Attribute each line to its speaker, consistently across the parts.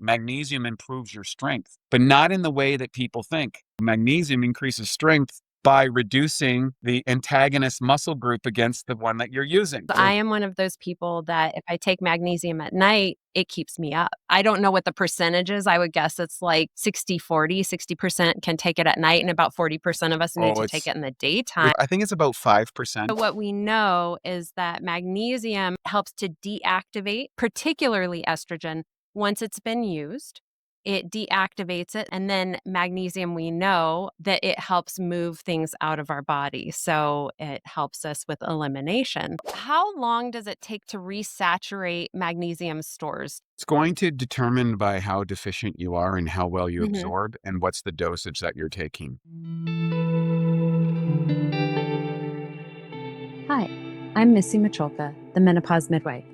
Speaker 1: Magnesium improves your strength, but not in the way that people think. Magnesium increases strength by reducing the antagonist muscle group against the one that you're using.
Speaker 2: I am one of those people that if I take magnesium at night, it keeps me up. I don't know what the percentage is. I would guess it's like 60-40. 60% can take it at night, and about 40% of us need to take it in the daytime.
Speaker 1: I think it's about 5%.
Speaker 2: But what we know is that magnesium helps to deactivate, particularly estrogen, once it's been used. It deactivates it. And then magnesium, we know that it helps move things out of our body. So it helps us with elimination. How long does it take to resaturate magnesium stores?
Speaker 1: It's going to determine by how deficient you are and how well you absorb and what's the dosage that you're taking.
Speaker 3: Hi, I'm Missy the menopause midwife.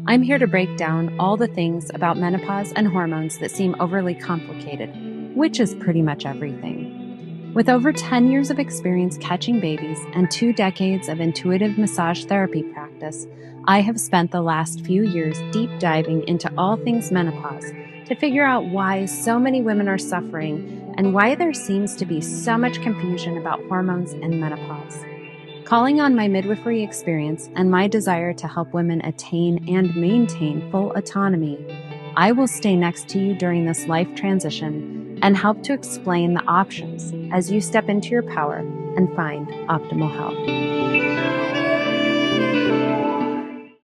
Speaker 3: I'm here to break down all the things about menopause and hormones that seem overly complicated, which is pretty much everything. With over 10 years of experience catching babies and 2 decades of intuitive massage therapy practice, I have spent the last few years deep diving into all things menopause to figure out why so many women are suffering and why there seems to be so much confusion about hormones and menopause. Calling on my midwifery experience and my desire to help women attain and maintain full autonomy, I will stay next to you during this life transition and help to explain the options as you step into your power and find optimal health.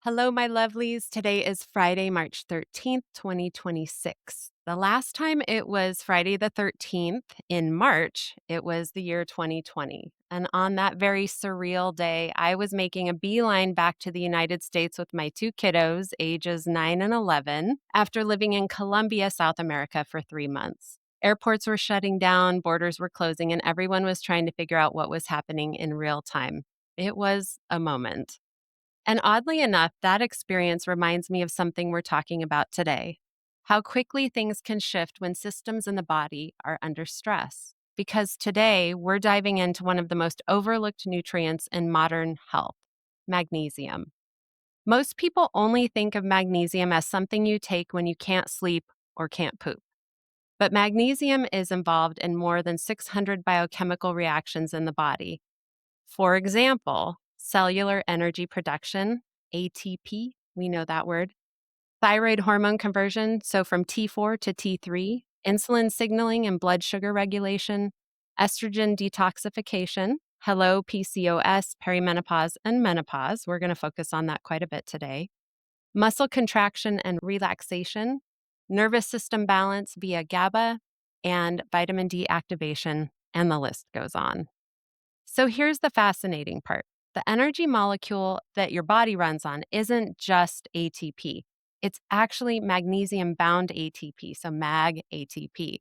Speaker 2: Hello, my lovelies. Today is Friday, March 13th, 2026. The last time it was Friday the 13th in March, it was the year 2020. And on that very surreal day, I was making a beeline back to the United States with my 2 kiddos, ages 9 and 11, after living in Colombia, South America for 3 months. Airports were shutting down, borders were closing, and everyone was trying to figure out what was happening in real time. It was a moment. And oddly enough, that experience reminds me of something we're talking about today. How quickly things can shift when systems in the body are under stress. Because today we're diving into one of the most overlooked nutrients in modern health, magnesium. Most people only think of magnesium as something you take when you can't sleep or can't poop. But magnesium is involved in more than 600 biochemical reactions in the body. For example, cellular energy production, ATP, we know that word, thyroid hormone conversion, so from T4 to T3, insulin signaling and blood sugar regulation, estrogen detoxification, hello PCOS, perimenopause, and menopause. We're going to focus on that quite a bit today. Muscle contraction and relaxation, nervous system balance via GABA, and vitamin D activation, and the list goes on. So here's the fascinating part. The energy molecule that your body runs on isn't just ATP. It's actually magnesium-bound ATP, so MAG-ATP,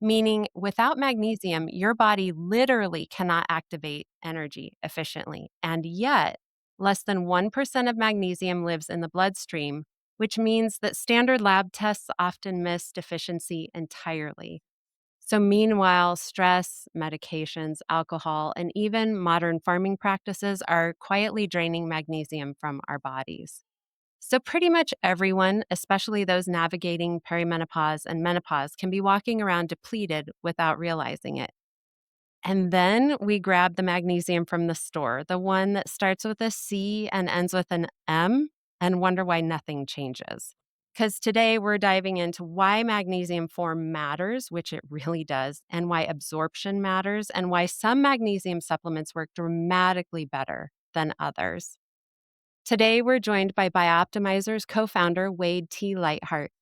Speaker 2: meaning without magnesium, your body literally cannot activate energy efficiently. And yet, less than 1% of magnesium lives in the bloodstream, which means that standard lab tests often miss deficiency entirely. So meanwhile, stress, medications, alcohol, and even modern farming practices are quietly draining magnesium from our bodies. So pretty much everyone, especially those navigating perimenopause and menopause, can be walking around depleted without realizing it. And then we grab the magnesium from the store, the one that starts with a C and ends with an M, and wonder why nothing changes. Because today we're diving into why magnesium form matters, which it really does, and why absorption matters, and why some magnesium supplements work dramatically better than others. Today we're joined by Bioptimizer's co-founder, Wade T. Lightheart.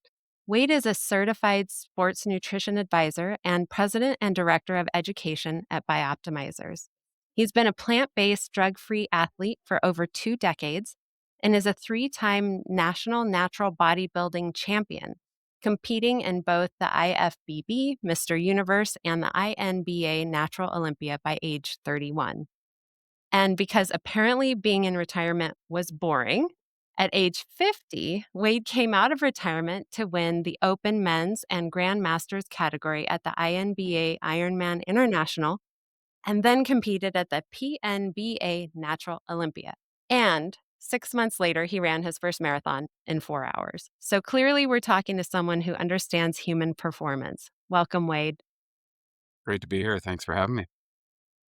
Speaker 2: Wade is a certified sports nutrition advisor and president and director of education at Bioptimizers. He's been a plant-based, drug-free athlete for over 2 decades and is a 3-time national natural bodybuilding champion, competing in both the IFBB, Mr. Universe, and the INBA Natural Olympia by age 31. And because apparently being in retirement was boring, at age 50, Wade came out of retirement to win the Open Men's and Grandmasters category at the INBA Ironman International, and then competed at the PNBA Natural Olympia. And 6 months later, he ran his first marathon in 4 hours. So clearly, we're talking to someone who understands human performance. Welcome, Wade.
Speaker 1: Great to be here. Thanks for having me.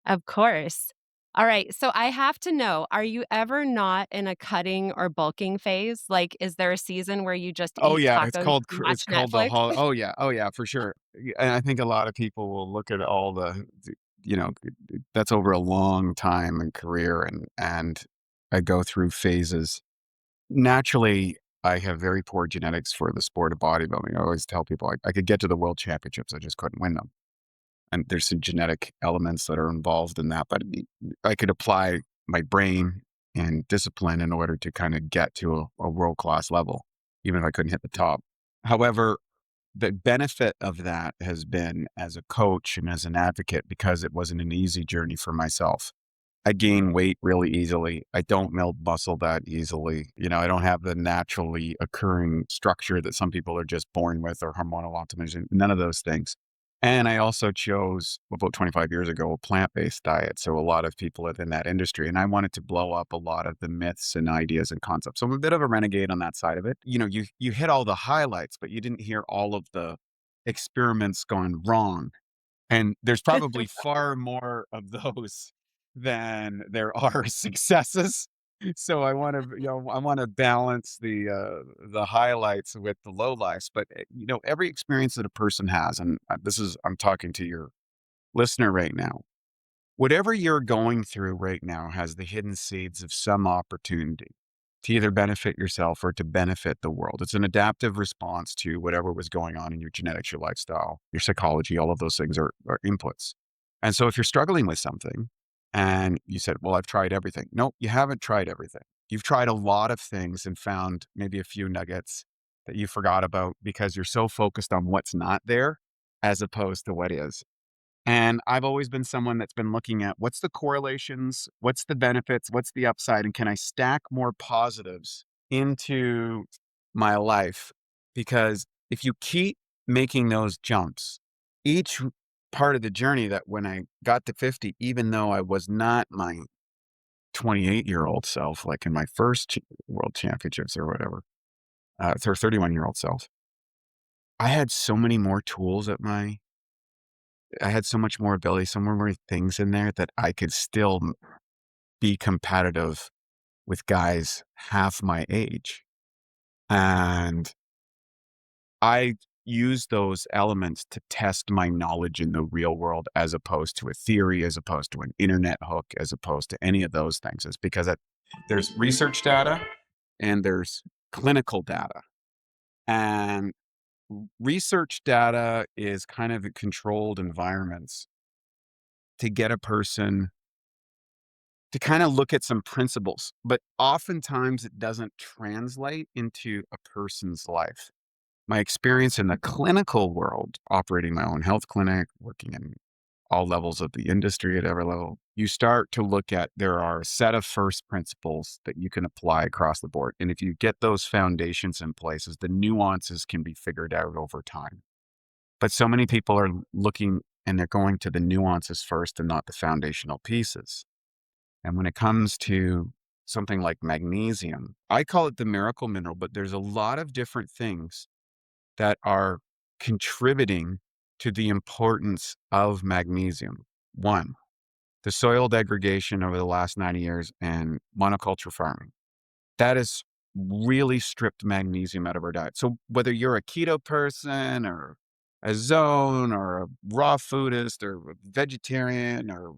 Speaker 2: Of course. All right. So I have to know, are you ever not in a cutting or bulking phase? Like, is there a season where you just
Speaker 1: Oh
Speaker 2: eat
Speaker 1: yeah,
Speaker 2: tacos and
Speaker 1: it's
Speaker 2: watch
Speaker 1: called the
Speaker 2: Netflix?
Speaker 1: hol. Oh yeah, for sure. And I think a lot of people will look at all you know, that's over a long time and career, and I go through phases. Naturally, I have very poor genetics for the sport of bodybuilding. I always tell people I could get to the world championships, I just couldn't win them. And there's some genetic elements that are involved in that, but I could apply my brain and discipline in order to kind of get to a world class level, even if I couldn't hit the top. However, the benefit of that has been as a coach and as an advocate because it wasn't an easy journey for myself. I gain weight really easily. I don't melt muscle that easily. I don't have the naturally occurring structure that some people are just born with or hormonal optimization, none of those things. And I also chose about 25 years ago a plant-based diet. So a lot of people in that industry, and I wanted to blow up a lot of the myths and ideas and concepts. So I'm a bit of a renegade on that side of it. You hit all the highlights, but you didn't hear all of the experiments gone wrong. And there's probably far more of those than there are successes. So I want to balance the highlights with the lowlights. But every experience that a person has, and I'm talking to your listener right now. Whatever you're going through right now has the hidden seeds of some opportunity to either benefit yourself or to benefit the world. It's an adaptive response to whatever was going on in your genetics, your lifestyle, your psychology, all of those things are inputs. And so if you're struggling with something and you said, well, I've tried everything. No, you haven't tried everything. You've tried a lot of things and found maybe a few nuggets that you forgot about because you're so focused on what's not there as opposed to what is. And I've always been someone that's been looking at what's the correlations, what's the benefits, what's the upside, and can I stack more positives into my life? Because if you keep making those jumps, each part of the journey that when I got to 50, even though I was not my 28-year-old self, like in my first world championships or whatever, or 31-year-old self, I had so many more tools I had so much more ability, so more things in there that I could still be competitive with guys half my age. And I use those elements to test my knowledge in the real world as opposed to a theory, as opposed to an internet hook, as opposed to any of those things. It's because there's research data and there's clinical data. And research data is kind of controlled environments to get a person to kind of look at some principles, but oftentimes it doesn't translate into a person's life. My experience in the clinical world, operating my own health clinic, working in all levels of the industry at every level, you start to look at there are a set of first principles that you can apply across the board. And if you get those foundations in places, the nuances can be figured out over time. But so many people are looking and they're going to the nuances first and not the foundational pieces. And when it comes to something like magnesium, I call it the miracle mineral, but there's a lot of different things that are contributing to the importance of magnesium. One, the soil degradation over the last 90 years and monoculture farming. That has really stripped magnesium out of our diet. So whether you're a keto person or a zone or a raw foodist or a vegetarian or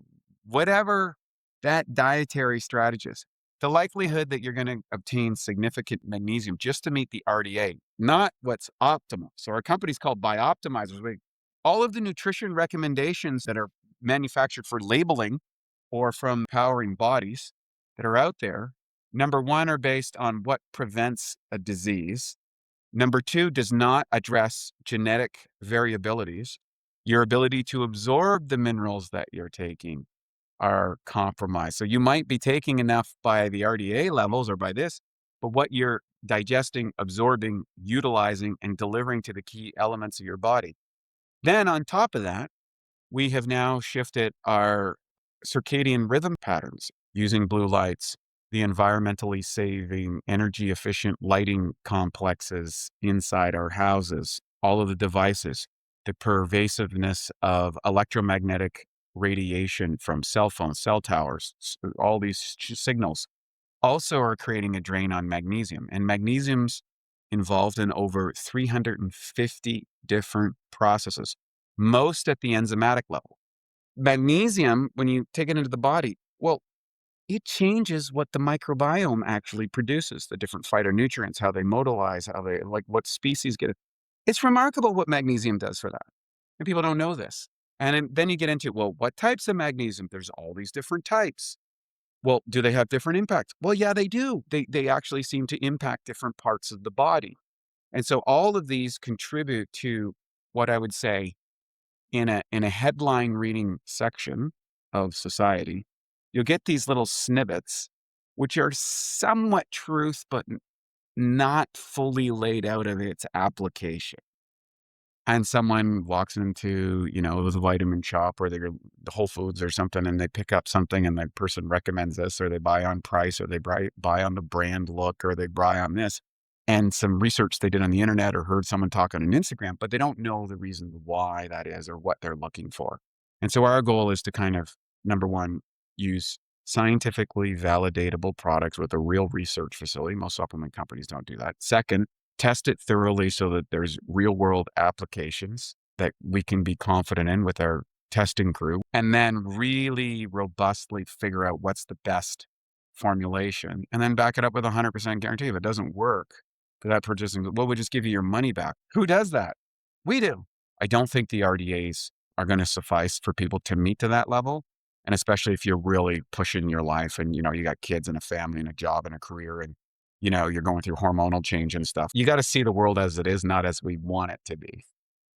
Speaker 1: whatever that dietary strategist, the likelihood that you're going to obtain significant magnesium just to meet the RDA, not what's optimal. So our company's called Bioptimizers. All of the nutrition recommendations that are manufactured for labeling or from powering bodies that are out there, number one, are based on what prevents a disease. Number two, does not address genetic variabilities. Your ability to absorb the minerals that you're taking are compromised. So you might be taking enough by the RDA levels or by this, but what you're digesting, absorbing, utilizing, and delivering to the key elements of your body. Then on top of that, we have now shifted our circadian rhythm patterns using blue lights the environmentally saving, energy efficient lighting complexes inside our houses, all of the devices, the pervasiveness of electromagnetic radiation from cell phones, cell towers, all these signals also are creating a drain on magnesium. And magnesium's involved in over 350 different processes, most at the enzymatic level. Magnesium, when you take it into the body, well, it changes what the microbiome actually produces, the different phytonutrients, how they modalize, how they like what species get it. It's remarkable what magnesium does for that. And people don't know this. And then you get into, well, what types of magnesium? There's all these different types. Well, do they have different impacts? Well, yeah, they do. They actually seem to impact different parts of the body. And so all of these contribute to what I would say in a headline reading section of society, you'll get these little snippets, which are somewhat truth, but not fully laid out of its application. And someone walks into, the vitamin shop or the Whole Foods or something, and they pick up something and the person recommends this, or they buy on price, or they buy on the brand look, or they buy on this. And some research they did on the internet or heard someone talk on an Instagram, but they don't know the reason why that is or what they're looking for. And so our goal is to kind of, number one, use scientifically validatable products with a real research facility. Most supplement companies don't do that. Second, test it thoroughly so that there's real world applications that we can be confident in with our testing crew, and then really robustly figure out what's the best formulation and then back it up with 100% guarantee. If it doesn't work for that purchasing, well, we just give you your money back. Who does that? We do. I don't think the RDAs are going to suffice for people to meet to that level. And especially if you're really pushing your life and, you got kids and a family and a job and a career and, you're going through hormonal change and stuff. You got to see the world as it is, not as we want it to be.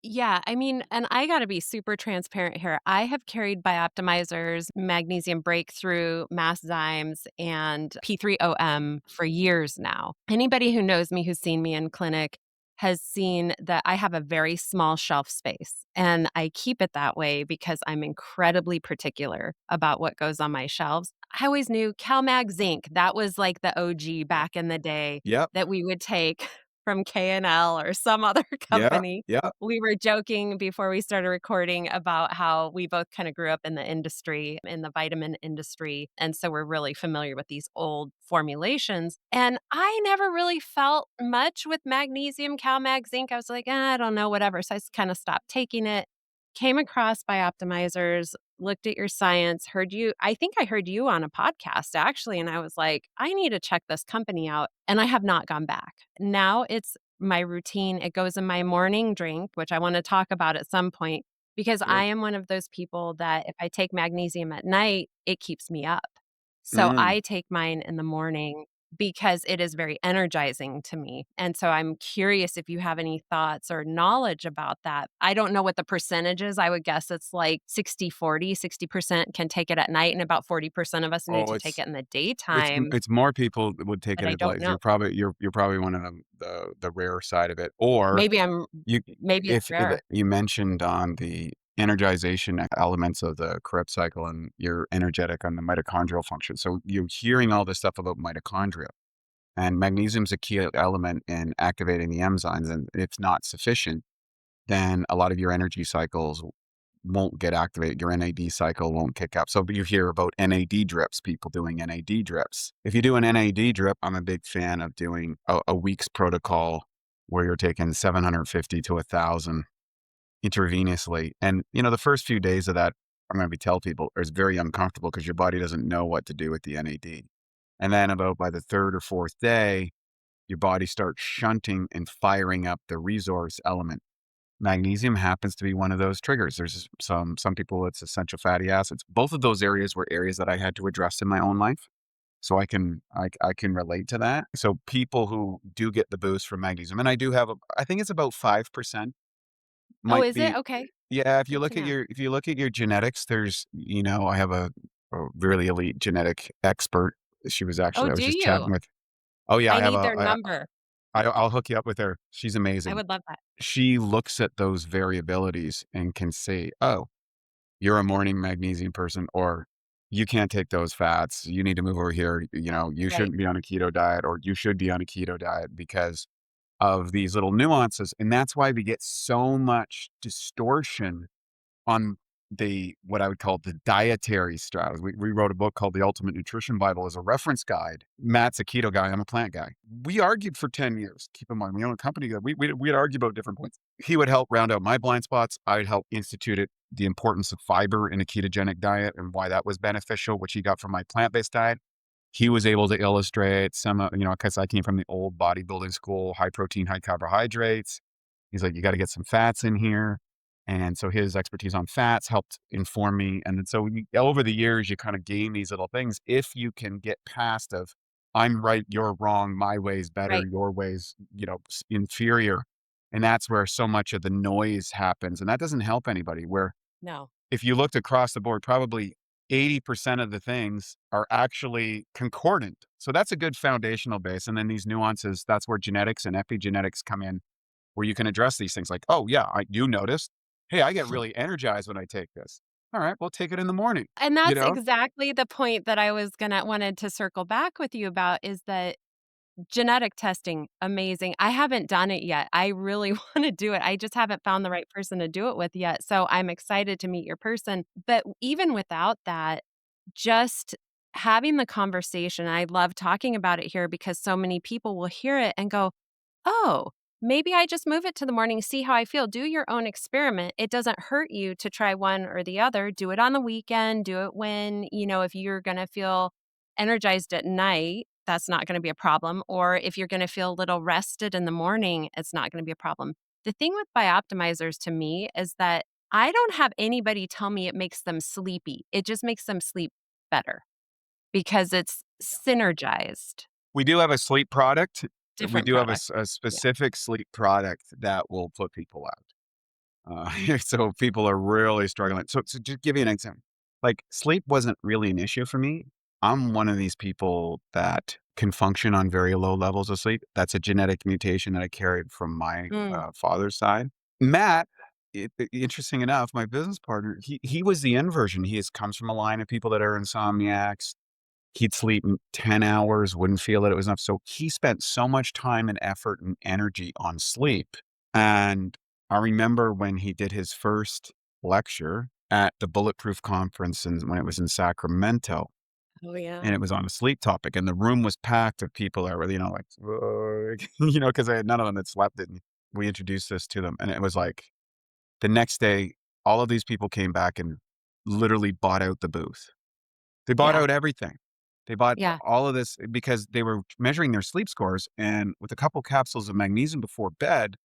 Speaker 2: Yeah, I mean, and I gotta be super transparent here. I have carried Bioptimizers, Magnesium Breakthrough, Masszymes, and P3OM for years now. Anybody who knows me, who's seen me in clinic, has seen that I have a very small shelf space, and I keep it that way because I'm incredibly particular about what goes on my shelves. I always knew CalMag Zinc, that was like the OG back in the day
Speaker 1: Yep.
Speaker 2: that we would take from K&L or some other
Speaker 1: Yeah.
Speaker 2: company.
Speaker 1: Yeah.
Speaker 2: We were joking before we started recording about how we both kind of grew up in the industry, in the vitamin industry. And so we're really familiar with these old formulations. And I never really felt much with magnesium, CalMag Zinc. I was like, I don't know, whatever. So I just kind of stopped taking it. Came across Bioptimizers, looked at your science, heard you. I think I heard you on a podcast actually. And I was like, I need to check this company out. And I have not gone back. Now it's my routine. It goes in my morning drink, which I want to talk about at some point, because I
Speaker 1: Good.
Speaker 2: am one of those people that if I take magnesium at night, it keeps me up. So
Speaker 1: Mm.
Speaker 2: I take mine in the morning because it is very energizing to me. And so I'm curious if you have any thoughts or knowledge about that. I don't know what the percentage is. I would guess it's like 60-40. 60% can take it at night, and about 40% of us need
Speaker 1: Oh,
Speaker 2: to take it in the
Speaker 1: it's
Speaker 2: daytime,
Speaker 1: it's more people that would take
Speaker 2: but
Speaker 1: it
Speaker 2: I
Speaker 1: as
Speaker 2: don't
Speaker 1: like
Speaker 2: know.
Speaker 1: you're probably one of the rare side of it. Or
Speaker 2: Maybe I'm
Speaker 1: you
Speaker 2: maybe it's
Speaker 1: if
Speaker 2: rare.
Speaker 1: you mentioned on the energization elements of the Krebs cycle and you're energetic on the mitochondrial function. So you're hearing all this stuff about mitochondria. And magnesium's a key element in activating the enzymes. And if not sufficient, then a lot of your energy cycles won't get activated. Your NAD cycle won't kick up. So you hear about NAD drips, people doing NAD drips. If you do an NAD drip, I'm a big fan of doing a week's protocol where you're taking 750 to 1,000 intravenously. And, the first few days of that, I'm going to be tell people, is very uncomfortable because your body doesn't know what to do with the NAD. And then about by the third or fourth day, your body starts shunting and firing up the resource element. Magnesium happens to be one of those triggers. There's some people, it's essential fatty acids. Both of those areas were areas that I had to address in my own life. So I can relate to that. So people who do get the boost from magnesium, and I do have I think it's about 5%
Speaker 2: Oh,
Speaker 1: might
Speaker 2: is it?
Speaker 1: be.
Speaker 2: Okay.
Speaker 1: Yeah,
Speaker 2: Good to know.
Speaker 1: if you look at your genetics, there's, I have a really elite genetic expert. She was
Speaker 2: Oh,
Speaker 1: actually, I was
Speaker 2: do
Speaker 1: just
Speaker 2: you?
Speaker 1: chatting with. Oh yeah,
Speaker 2: I
Speaker 1: I have
Speaker 2: need their number.
Speaker 1: I'll hook you up with her. She's
Speaker 2: I
Speaker 1: amazing.
Speaker 2: would love that.
Speaker 1: She looks at those variabilities and can say, oh, you're a morning magnesium person, or you can't take those fats. You need to move over here. You
Speaker 2: Right,
Speaker 1: shouldn't be on a keto diet, or you should be on a keto diet because of these little nuances. And that's why we get so much distortion on the what I would call the dietary strategy. We wrote a book called The Ultimate Nutrition Bible as a reference guide. Matt's a keto guy. I'm a plant guy. We argued for 10 years. Keep in mind, we own a company that we'd argue about different points. He would help round out my blind spots. I'd help institute it, the importance of fiber in a ketogenic diet and why that was beneficial, which he got from my plant-based diet. He was able to illustrate some, because I came from the old bodybuilding school, high protein, high carbohydrates. He's like, you got to get some fats in here. And so his expertise on fats helped inform me. And then so over the years, you kind of gain these little things. If you can get past of, I'm right, you're wrong, my way's better,
Speaker 2: right.
Speaker 1: your way's, inferior. And that's where so much of the noise happens. And that doesn't help anybody. Where
Speaker 2: No.
Speaker 1: if you looked across the board, probably 80% of the things are actually concordant. So that's a good foundational base. And then these nuances, that's where genetics and epigenetics come in, where you can address these things like, oh, yeah, you noticed. Hey, I get really energized when I take this. All right, well, take it in the morning.
Speaker 2: And
Speaker 1: You
Speaker 2: that's
Speaker 1: know?
Speaker 2: exactly the point that I was gonna wanted to circle back with you about is that genetic testing, amazing. I haven't done it yet. I really wanna do it. I just haven't found the right person to do it with yet, so I'm excited to meet your person. But even without that, just having the conversation, I love talking about it here because so many people will hear it and go, "Oh, maybe I just move it to the morning, see how I feel." Do your own experiment. It doesn't hurt you to try one or the other. Do it on the weekend, do it when, if you're gonna feel energized at night, that's not gonna be a problem, or if you're gonna feel a little rested in the morning, it's not gonna be a problem. The thing with bioptimizers to me is that I don't have anybody tell me it makes them sleepy. It just makes them sleep better because it's synergized.
Speaker 1: We do have a sleep product. We
Speaker 2: Different
Speaker 1: do have
Speaker 2: product.
Speaker 1: a
Speaker 2: Yeah.
Speaker 1: specific sleep product that will put people out. So people are really struggling. So just give you an example. Like sleep wasn't really an issue for me. I'm one of these people that can function on very low levels of sleep. That's a genetic mutation that I carried from my
Speaker 2: Mm.
Speaker 1: father's side. Matt, interesting enough, my business partner, he was the inversion. Comes from a line of people that are insomniacs. He'd sleep 10 hours, wouldn't feel that it was enough. So he spent so much time and effort and energy on sleep. And I remember when he did his first lecture at the Bulletproof Conference and when it was in Sacramento,
Speaker 2: Oh, yeah.
Speaker 1: and it was on a sleep topic, and the room was packed of people that were, like, "Whoa," because none of them had slept. And we introduced this to them, and it was like the next day, all of these people came back and literally bought out the booth. They bought
Speaker 2: Yeah.
Speaker 1: out everything. They bought
Speaker 2: Yeah.
Speaker 1: all of this because they were measuring their sleep scores, and with a couple capsules of magnesium before bed,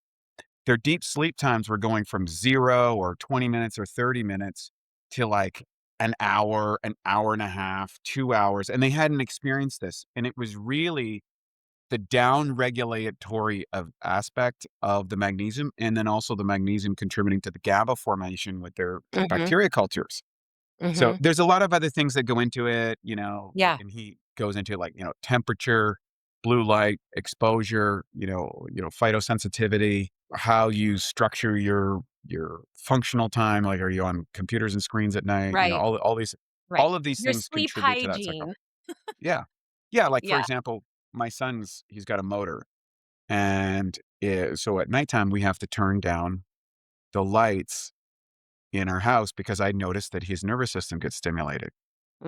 Speaker 1: their deep sleep times were going from 0 or 20 minutes or 30 minutes to like an hour and a half, 2 hours, and they hadn't experienced this, and it was really the down regulatory of aspect of the magnesium, and then also the magnesium contributing to the GABA formation with their
Speaker 2: Mhm.
Speaker 1: bacteria cultures. So
Speaker 2: Mhm.
Speaker 1: there's a lot of other things that go into it,
Speaker 2: Yeah.
Speaker 1: and he goes into like, temperature, blue light, exposure, phytosensitivity, how you structure your functional time. Like, are you on computers and screens at night?
Speaker 2: Right. Right.
Speaker 1: All of these
Speaker 2: Your
Speaker 1: things
Speaker 2: sleep
Speaker 1: contribute to that cycle.
Speaker 2: hygiene.
Speaker 1: Yeah. Yeah. Like for
Speaker 2: Yeah.
Speaker 1: example, he's got a motor. And so at nighttime, we have to turn down the lights in our house because I noticed that his nervous system gets stimulated.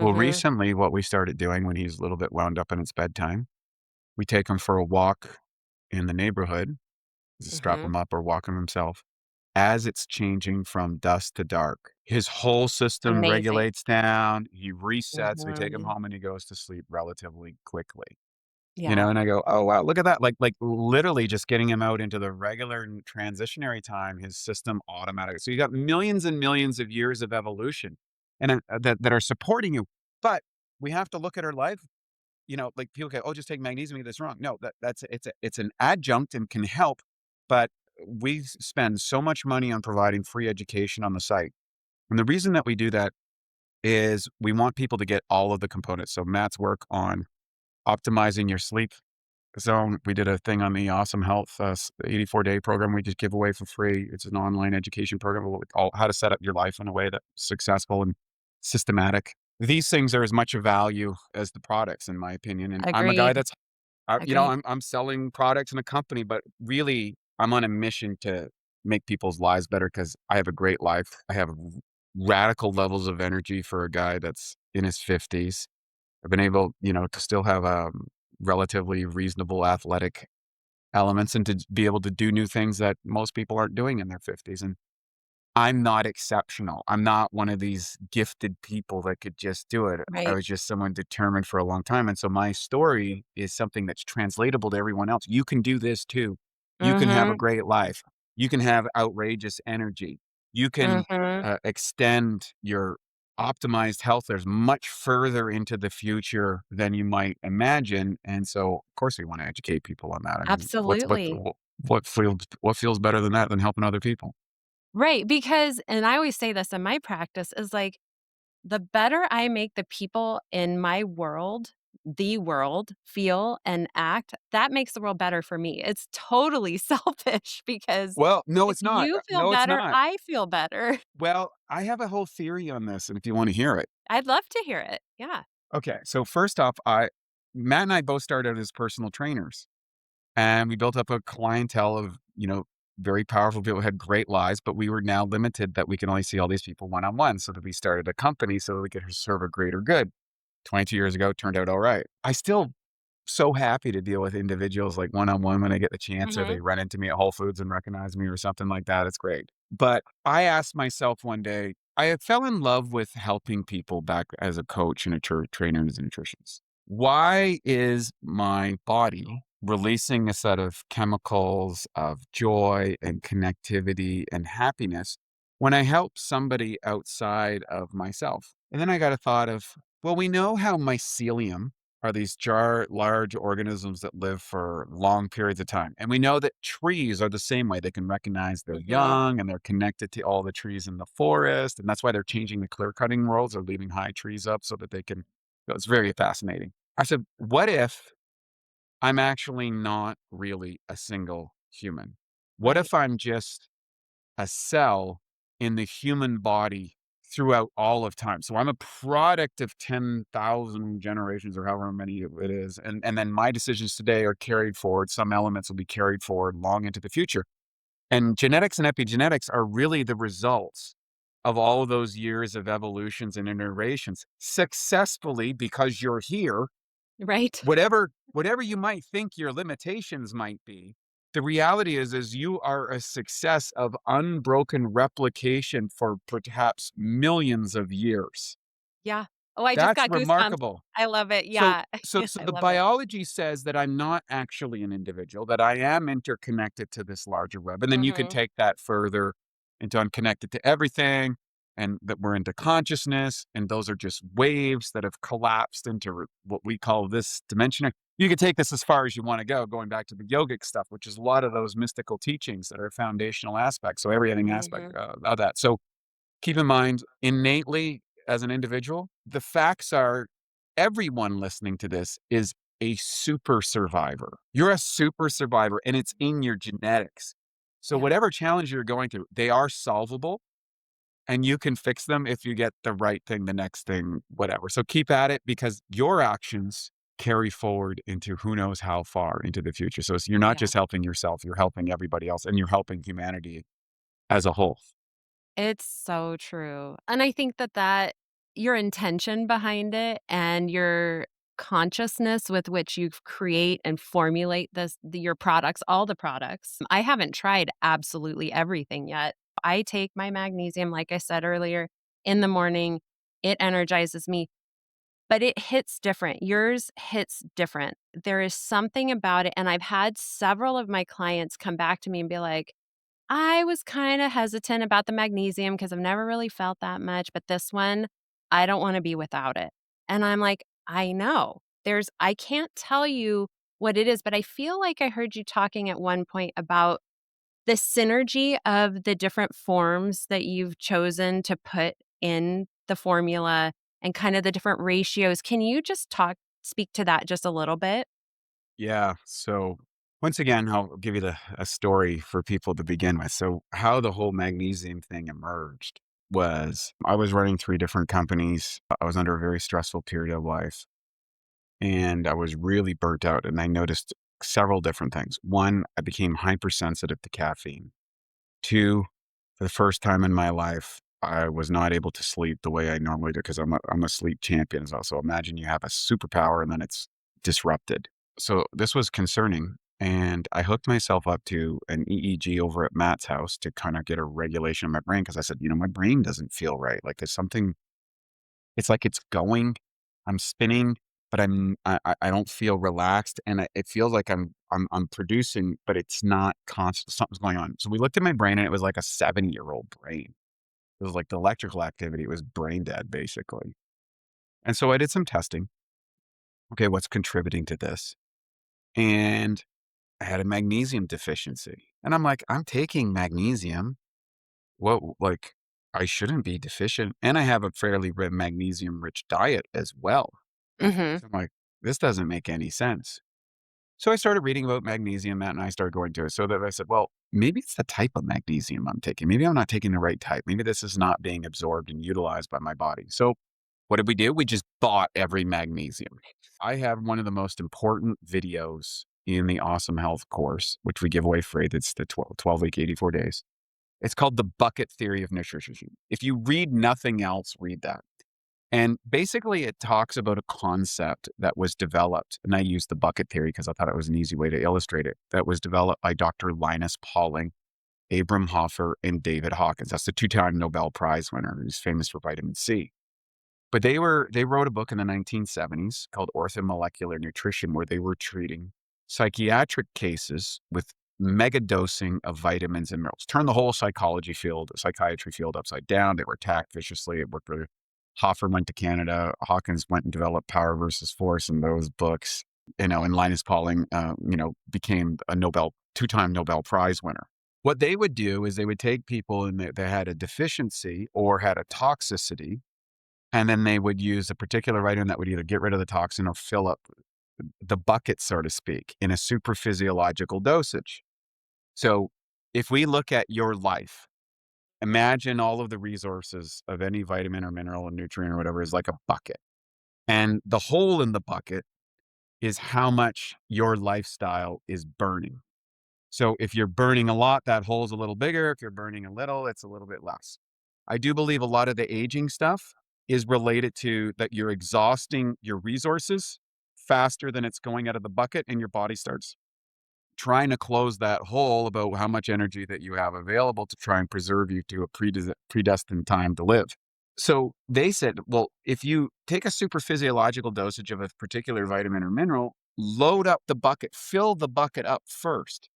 Speaker 1: Well,
Speaker 2: Mhm.
Speaker 1: recently, what we started doing when he's a little bit wound up and it's bedtime, we take him for a walk in the neighborhood, just strap
Speaker 2: Mhm.
Speaker 1: him up or walk him himself. As it's changing from dusk to dark, his whole system
Speaker 2: Amazing.
Speaker 1: regulates down. He resets. We take him
Speaker 2: Mhm.
Speaker 1: home and he goes to sleep relatively quickly.
Speaker 2: Yeah.
Speaker 1: And I go, "Oh, wow, look at that." Like literally just getting him out into the regular transitionary time, his system automatic. So you got millions and millions of years of evolution and that are supporting you. But we have to look at our life, like people go, "Oh, just take magnesium, that's wrong." No, it's an adjunct and can help, but we spend so much money on providing free education on the site. And the reason that we do that is we want people to get all of the components. So Matt's work on optimizing your sleep. So we did a thing on the Awesome Health 84-day program we just give away for free. It's an online education program with all how to set up your life in a way that's successful and systematic. these things are as much a value as the products, in my opinion. And I'm a guy
Speaker 2: Agreed.
Speaker 1: that's,
Speaker 2: Agreed.
Speaker 1: I'm selling products in a company, but really I'm on a mission to make people's lives better because I have a great life. I have radical levels of energy for a guy that's in his 50s. I've been able, to still have relatively reasonable athletic elements and to be able to do new things that most people aren't doing in their 50s. And I'm not exceptional. I'm not one of these gifted people that could just do it. I
Speaker 2: Right.
Speaker 1: was just someone determined for a long time. And so my story is something that's translatable to everyone else. You can do this too. You can have a
Speaker 2: Mhm.
Speaker 1: great life. You can have outrageous energy. You can
Speaker 2: Mhm.
Speaker 1: extend your optimized health. There's much further into the future than you might imagine. And so, of course, we want to educate people on that. I mean,
Speaker 2: Absolutely.
Speaker 1: what feels better than that than helping other people?
Speaker 2: Right, because and I always say this in my practice is like, the better I make the people in my world, the world, feel and act, that makes the world better for me. It's totally selfish because
Speaker 1: Well, no,
Speaker 2: if
Speaker 1: it's not.
Speaker 2: you feel
Speaker 1: No, it's
Speaker 2: better,
Speaker 1: not.
Speaker 2: I feel better.
Speaker 1: Well, I have a whole theory on this, and if you want to hear it.
Speaker 2: I'd love to hear it. Yeah.
Speaker 1: Okay, so first off, I Matt and I both started as personal trainers, and we built up a clientele of, very powerful people who had great lives, but we were now limited that we can only see all these people one on one. So that we started a company so that we could serve a greater good. 22 years ago, turned out all right. I still so happy to deal with individuals like one on one when I get the chance or
Speaker 2: Mhm.
Speaker 1: they run into me at Whole Foods and recognize me or something like that. It's great. But I asked myself one day, I had fell in love with helping people back as a coach and a trainer and as a nutritionist. Why is my body releasing a set of chemicals of joy and connectivity and happiness when I help somebody outside of myself? And then I got a thought of, well, we know how mycelium are these large organisms that live for long periods of time. And we know that trees are the same way. They can recognize they're
Speaker 2: Mhm.
Speaker 1: young and they're connected to all the trees in the forest. And that's why they're changing the clear cutting rules. They're leaving high trees up so that they can. It's very fascinating. I said, what if I'm actually not really a single human? What
Speaker 2: Right.
Speaker 1: if I'm just a cell in the human body throughout all of time. So I'm a product of 10,000 generations or however many it is. And then my decisions today are carried forward. Some elements will be carried forward long into the future. And genetics and epigenetics are really the results of all of those years of evolutions and iterations successfully because you're here.
Speaker 2: Right.
Speaker 1: Whatever you might think your limitations might be, the reality is you are a success of unbroken replication for perhaps millions of years.
Speaker 2: Yeah. Oh, I just
Speaker 1: That's
Speaker 2: got goosebumps.
Speaker 1: remarkable.
Speaker 2: I love it.
Speaker 1: So
Speaker 2: Yeah.
Speaker 1: so
Speaker 2: I
Speaker 1: the
Speaker 2: love it.
Speaker 1: biology says that I'm not actually an individual, that I am interconnected to this larger web. And then you could
Speaker 2: Mhm.
Speaker 1: take that further into I'm connected to everything and that we're into consciousness. And those are just waves that have collapsed into what we call this dimension. You could take this as far as you want to go, going back to the yogic stuff, which is a lot of those mystical teachings that are foundational aspects. So everything aspect
Speaker 2: Mhm.
Speaker 1: of that. So keep in mind, innately as an individual, the facts are everyone listening to this is a super survivor. You're a super survivor and it's in your genetics. So,
Speaker 2: Yeah.
Speaker 1: whatever challenge you're going through, they are solvable and you can fix them if you get the right thing, the next thing, whatever. So, keep at it because your actions carry forward into who knows how far into the future. So, you're not
Speaker 2: Yeah.
Speaker 1: just helping yourself, you're helping everybody else and you're helping humanity as a whole.
Speaker 2: It's so true. And I think that your intention behind it and your consciousness with which you create and formulate your products, all the products. I haven't tried absolutely everything yet. I take my magnesium, like I said earlier, in the morning. It energizes me, but it hits different. Yours hits different. There is something about it. And I've had several of my clients come back to me and be like, I was kinda hesitant about the magnesium because 'cause I've never really felt that much, but this one, I don't wanna be without it. And I'm like, "I know." I can't tell you what it is, but I feel like I heard you talking at one point about the synergy of the different forms that you've chosen to put in the formula and kind of the different ratios. Can you just speak to that just a little bit?
Speaker 1: Yeah. So once again, I'll give you a story for people to begin with. So how the whole magnesium thing emerged. was I was running 3 different companies. I was under a very stressful period of life, and I was really burnt out, and I noticed several different things. 1, I became hypersensitive to caffeine. 2, for the first time in my life, I was not able to sleep the way I normally do because I'm a sleep champion. So imagine you have a superpower and then it's disrupted. So this was concerning. And I hooked myself up to an EEG over at Matt's house to kind of get a regulation of my brain because I said, my brain doesn't feel right. Like there's something, it's like it's going, I'm spinning, but I don't feel relaxed, and it feels like I'm producing, but it's not constant. Something's going on. So we looked at my brain, and it was like a 7-year-old brain. It was like the electrical activity was brain dead, basically. And so I did some testing. Okay, what's contributing to this? And I had a magnesium deficiency, and I'm like, I'm taking magnesium. What, like, I shouldn't be deficient, and I have a fairly magnesium rich diet as well.
Speaker 2: Mhm.
Speaker 1: So I'm like, this doesn't make any sense. So I started reading about magnesium, Matt and I started going to it. So that I said, well, maybe it's the type of magnesium I'm taking. Maybe I'm not taking the right type. Maybe this is not being absorbed and utilized by my body. So what did we do? We just bought every magnesium. I have one of the most important videos in the Awesome Health course, which we give away free. That's the 12-week, 84 days. It's called The Bucket Theory of Nutrition. If you read nothing else, read that. And basically, it talks about a concept that was developed, and I used the bucket theory because I thought it was an easy way to illustrate it, that was developed by Dr. Linus Pauling, Abram Hoffer, and David Hawkins. That's the 2-time Nobel Prize winner who's famous for vitamin C. But they wrote a book in the 1970s called Orthomolecular Nutrition, where they were treating psychiatric cases with mega dosing of vitamins and minerals. Turned the whole psychiatry field upside down. They were attacked viciously. It worked really. Hoffer went to Canada. Hawkins went and developed Power versus Force in those books. And Linus Pauling, became a 2-time Nobel Prize winner. What they would do is they would take people and they had a deficiency or had a toxicity, and then they would use a particular vitamin that would either get rid of the toxin or fill up the bucket, so to speak, in a super physiological dosage. So if we look at your life, imagine all of the resources of any vitamin or mineral or nutrient or whatever is like a bucket. And the hole in the bucket is how much your lifestyle is burning. So if you're burning a lot, that hole's a little bigger. If you're burning a little, it's a little bit less. I do believe a lot of the aging stuff is related to that you're exhausting your resources faster than it's going out of the bucket, and your body starts trying to close that hole about how much energy that you have available to try and preserve you to a predestined time to live. So they said, well, if you take a super physiological dosage of a particular vitamin or mineral, load up the bucket, fill the bucket up first,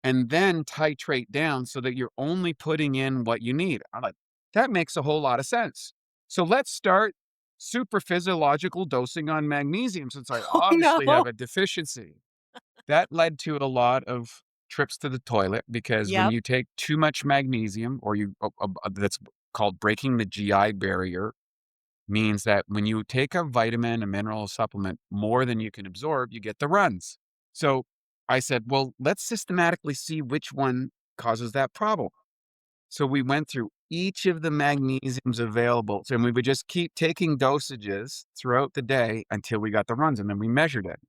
Speaker 1: and then titrate down so that you're only putting in what you need. I'm like, that makes a whole lot of sense. So let's start super physiological dosing on magnesium since I
Speaker 2: Oh,
Speaker 1: obviously
Speaker 2: no.
Speaker 1: have a deficiency. That led to a lot of trips to the toilet because when
Speaker 2: Yep.
Speaker 1: you take too much magnesium or that's called breaking the GI barrier, means that when you take a vitamin, a mineral supplement more than you can absorb, you get the runs. So I said, well, let's systematically see which one causes that problem. So we went through each of the magnesiums available. And we would just keep taking dosages throughout the day until we got the runs. And then we measured it.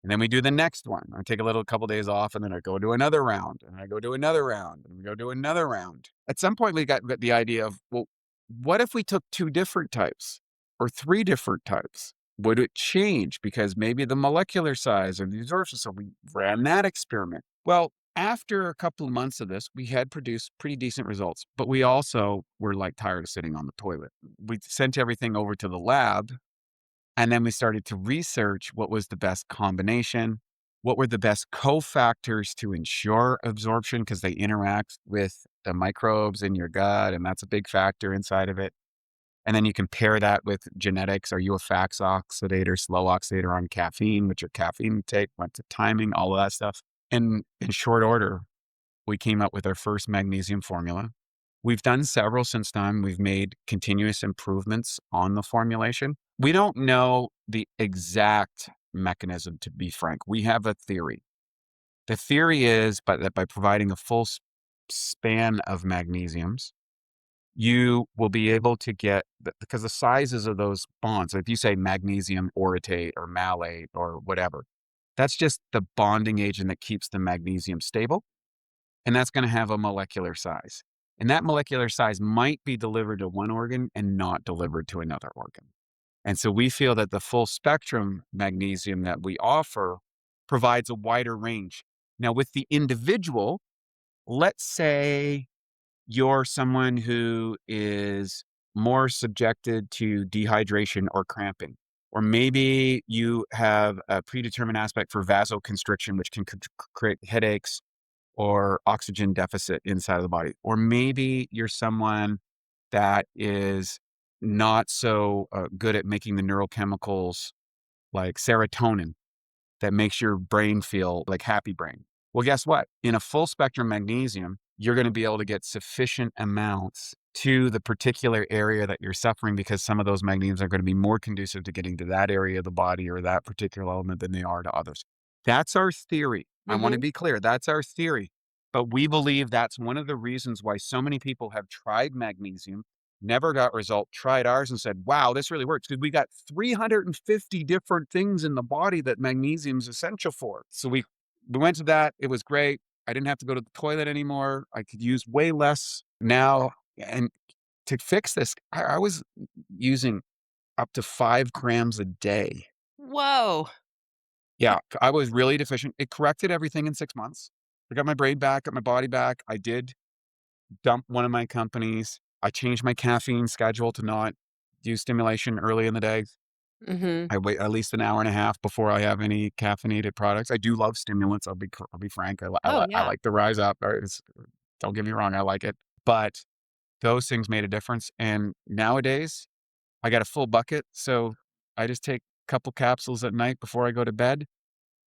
Speaker 1: And then we do the next one. I take a couple days off, and then I go do another round, and I go do another round, and we go do another round. At some point, we got the idea of, well, what if we took 2 different types or 3 different types? Would it change? Because maybe the molecular size or the absorption. So we ran that experiment. Well, after a couple of months of this, we had produced pretty decent results, but we also were like tired of sitting on the toilet. We sent everything over to the lab, and then we started to research what was the best combination, what were the best cofactors to ensure absorption because they interact with the microbes in your gut, and that's a big factor inside of it. And then you compare that with genetics. Are you a fast oxidator, slow oxidator on caffeine? What's your caffeine intake? What's the timing? All of that stuff. And in short order, we came up with our first magnesium formula. We've done several since then. We've made continuous improvements on the formulation. We don't know the exact mechanism, to be frank. We have a theory. The theory is that by providing a full span of magnesiums, you will be able to get, because the sizes of those bonds, if you say magnesium orotate or malate or whatever, that's just the bonding agent that keeps the magnesium stable. And that's going to have a molecular size. And that molecular size might be delivered to one organ and not delivered to another organ. And so we feel that the full spectrum magnesium that we offer provides a wider range. Now, with the individual, let's say you're someone who is more subjected to dehydration or cramping, or maybe you have a predetermined aspect for vasoconstriction, which can create headaches or oxygen deficit inside of the body. Or maybe you're someone that is not so good at making the neurochemicals like serotonin that makes your brain feel like happy brain. Well, guess what? In a full spectrum magnesium, you're going to be able to get sufficient amounts to the particular area that you're suffering, because some of those magnesiums are going to be more conducive to getting to that area of the body or that particular element than they are to others. That's our theory. I want to
Speaker 2: Mhm.
Speaker 1: be clear. That's our theory. But we believe that's one of the reasons why so many people have tried magnesium, never got result, tried ours and said, wow, this really works. Because we got 350 different things in the body that magnesium is essential for. So we went to that. It was great. I didn't have to go to the toilet anymore. I could use way less now. And to fix this, I was using up to 5 grams a day.
Speaker 2: Whoa.
Speaker 1: Yeah, I was really deficient. It corrected everything in 6 months. I got my brain back, got my body back. I did dump one of my companies. I changed my caffeine schedule to not do stimulation early in the day.
Speaker 2: Mhm.
Speaker 1: I wait at least an hour and a half before I have any caffeinated products. I do love stimulants. I'll be frank.
Speaker 2: Oh,
Speaker 1: I
Speaker 2: yeah.
Speaker 1: like the rise up. Don't get me wrong. I like it, but those things made a difference. And nowadays, I got a full bucket, so I just take a couple capsules at night before I go to bed.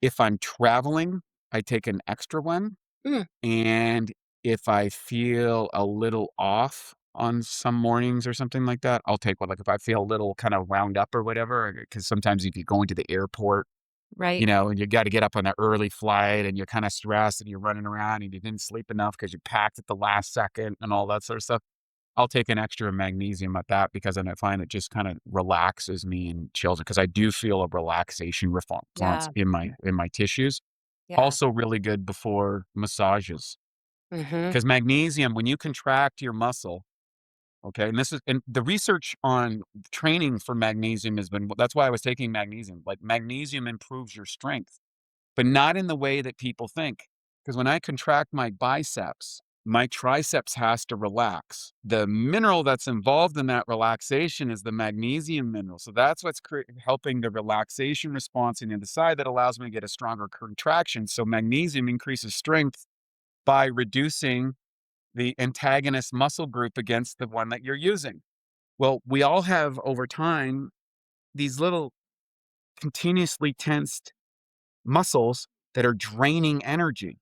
Speaker 1: If I'm traveling, I take an extra one.
Speaker 2: Mm,
Speaker 1: And if I feel a little off on some mornings or something like that, I'll take one. Like if I feel a little kind of wound up or whatever, because sometimes if you go into the airport,
Speaker 2: right.
Speaker 1: and you got to get up on an early flight and you're kind of stressed and you're running around and you didn't sleep enough because you packed at the last second and all that sort of stuff. I'll take an extra magnesium at that, because then I find it just kind of relaxes me and chills it, because I do feel a relaxation response
Speaker 2: Yeah.
Speaker 1: in my tissues.
Speaker 2: Yeah.
Speaker 1: Also really good before massages,
Speaker 2: Mhm.
Speaker 1: because magnesium, when you contract your muscle, okay, and the research on training for magnesium has been, that's why I was taking magnesium. Like magnesium improves your strength, but not in the way that people think. Because when I contract my biceps, my triceps has to relax. The mineral that's involved in that relaxation is the magnesium mineral. So that's what's helping the relaxation response in the side that allows me to get a stronger contraction. So magnesium increases strength by reducing the antagonist muscle group against the one that you're using. Well, we all have over time these little continuously tensed muscles that are draining energy.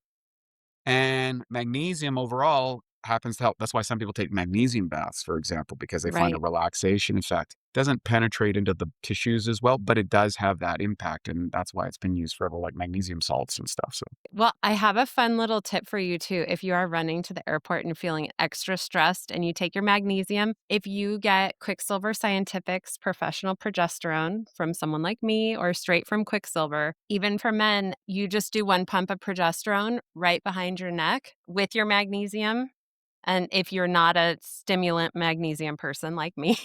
Speaker 1: And magnesium overall happens to help. That's why some people take magnesium baths, for example, because they find a
Speaker 2: Right.
Speaker 1: relaxation effect. Doesn't penetrate into the tissues as well, but it does have that impact. And that's why it's been used forever, like magnesium salts and stuff. So,
Speaker 2: Well, I have a fun little tip for you too. If you are running to the airport and feeling extra stressed and you take your magnesium, if you get Quicksilver Scientific's professional progesterone from someone like me or straight from Quicksilver, even for men, you just do one pump of progesterone right behind your neck with your magnesium. And if you're not a stimulant magnesium person like me,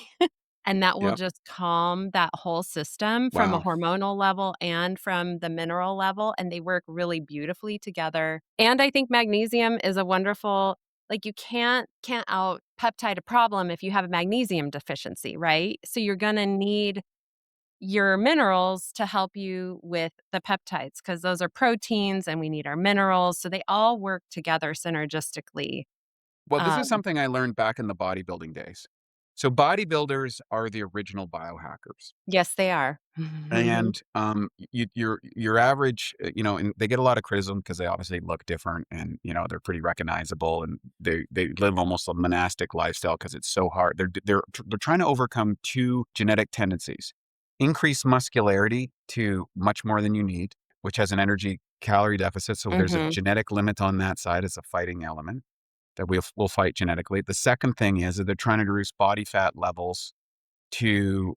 Speaker 2: and that will
Speaker 1: yep.
Speaker 2: just calm that whole system from a
Speaker 1: Wow.
Speaker 2: hormonal level and from the mineral level, and they work really beautifully together. And I think magnesium is a wonderful, like, you can't out peptide a problem if you have a magnesium deficiency, right? So you're gonna need your minerals to help you with the peptides, because those are proteins and we need our minerals, so they all work together synergistically.
Speaker 1: Well, this is
Speaker 2: Um,
Speaker 1: something I learned back in the bodybuilding days. So bodybuilders are the original biohackers.
Speaker 2: yes, they are.
Speaker 1: And your average, and they get a lot of criticism because they obviously look different, and they're pretty recognizable, and they live almost a monastic lifestyle because it's so hard. They're trying to overcome two genetic tendencies: increase muscularity to much more than you need, which has an energy calorie deficit. So there's a
Speaker 2: Mhm.
Speaker 1: genetic limit on that side. It's a fighting element. that we'll fight genetically. The second thing is that they're trying to reduce body fat levels to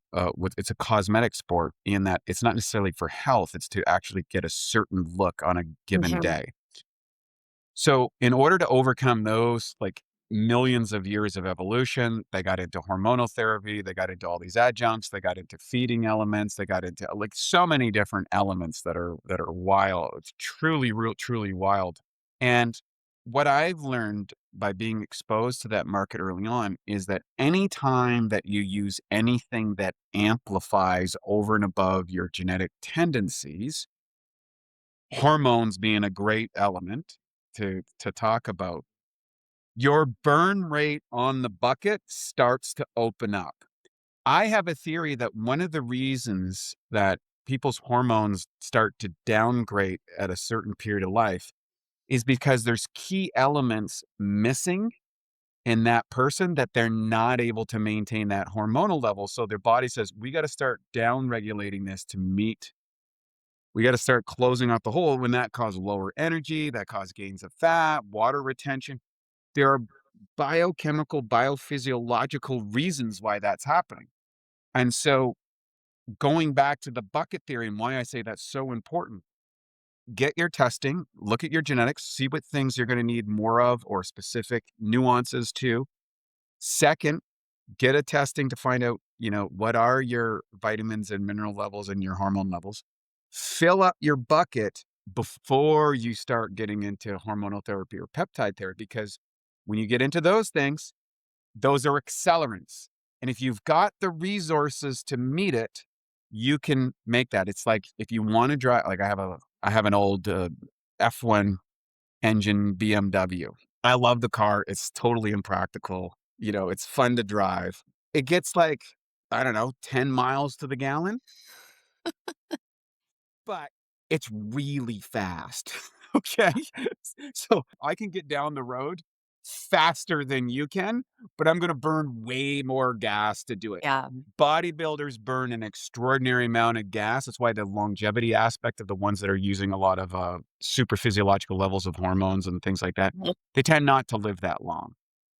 Speaker 1: it's a cosmetic sport in that it's not necessarily for health, it's to actually get a certain look on a given
Speaker 2: Mhm.
Speaker 1: day. So in order to overcome those like millions of years of evolution, they got into hormonal therapy, they got into all these adjuncts, they got into feeding elements, they got into like so many different elements that are wild. It's truly real, truly wild. And what I've learned by being exposed to that market early on is that anytime that you use anything that amplifies over and above your genetic tendencies, hormones being a great element to talk about, your burn rate on the bucket starts to open up. I have a theory that one of the reasons that people's hormones start to downgrade at a certain period of life is because there's key elements missing in that person that they're not able to maintain that hormonal level. So their body says, we got to start down regulating this to meet. We got to start closing up the hole when that causes lower energy, that causes gains of fat, water retention. There are biochemical, biophysiological reasons why that's happening. And so going back to the bucket theory and why I say that's so important, get your testing, look at your genetics, see what things you're going to need more of or specific nuances to. Second, get a testing to find out, what are your vitamins and mineral levels and your hormone levels. Fill up your bucket before you start getting into hormonal therapy or peptide therapy, because when you get into those things, those are accelerants. And if you've got the resources to meet it, you can make that. It's like if you want to drive, like I have an old F1 engine BMW. I love the car. It's totally impractical. It's fun to drive. It gets like, I don't know, 10 miles to the gallon, but it's really fast. Okay. So I can get down the road faster than you can, but I'm going to burn way more gas to do it.
Speaker 2: Yeah.
Speaker 1: Bodybuilders burn an extraordinary amount of gas. That's why the longevity aspect of the ones that are using a lot of super physiological levels of hormones and things like that, they tend not to live that long,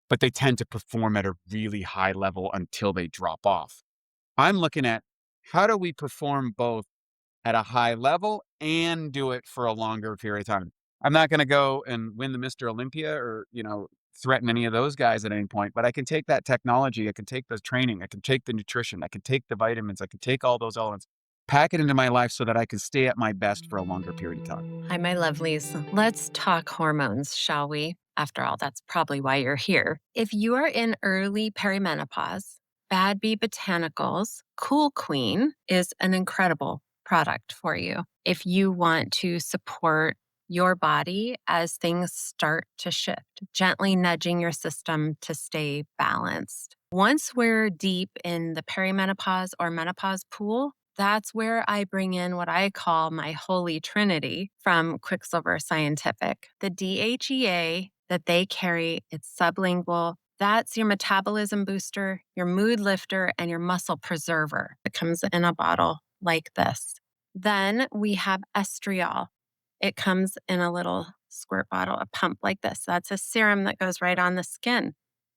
Speaker 1: but they tend to perform at a really high level until they drop off. I'm looking at how do we perform both at a high level and do it for a longer period of time. I'm not going to go and win the Mr. Olympia or, threaten any of those guys at any point, but I can take that technology, I can take the training, I can take the nutrition, I can take the vitamins, I can take all those elements, pack it into my life so that I can stay at my best for a longer period of time.
Speaker 2: Hi, my lovelies. Let's talk hormones, shall we? After all, that's probably why you're here. If you are in early perimenopause, Bad Bee Botanicals Cool Queen is an incredible product for you. If you want to support your body as things start to shift, gently nudging your system to stay balanced. Once we're deep in the perimenopause or menopause pool, that's where I bring in what I call my holy trinity from Quicksilver Scientific. The DHEA that they carry, it's sublingual. That's your metabolism booster, your mood lifter, and your muscle preserver. It comes in a bottle like this. Then we have estriol. It comes in a little squirt bottle, a pump like this. That's a serum that goes right on the skin.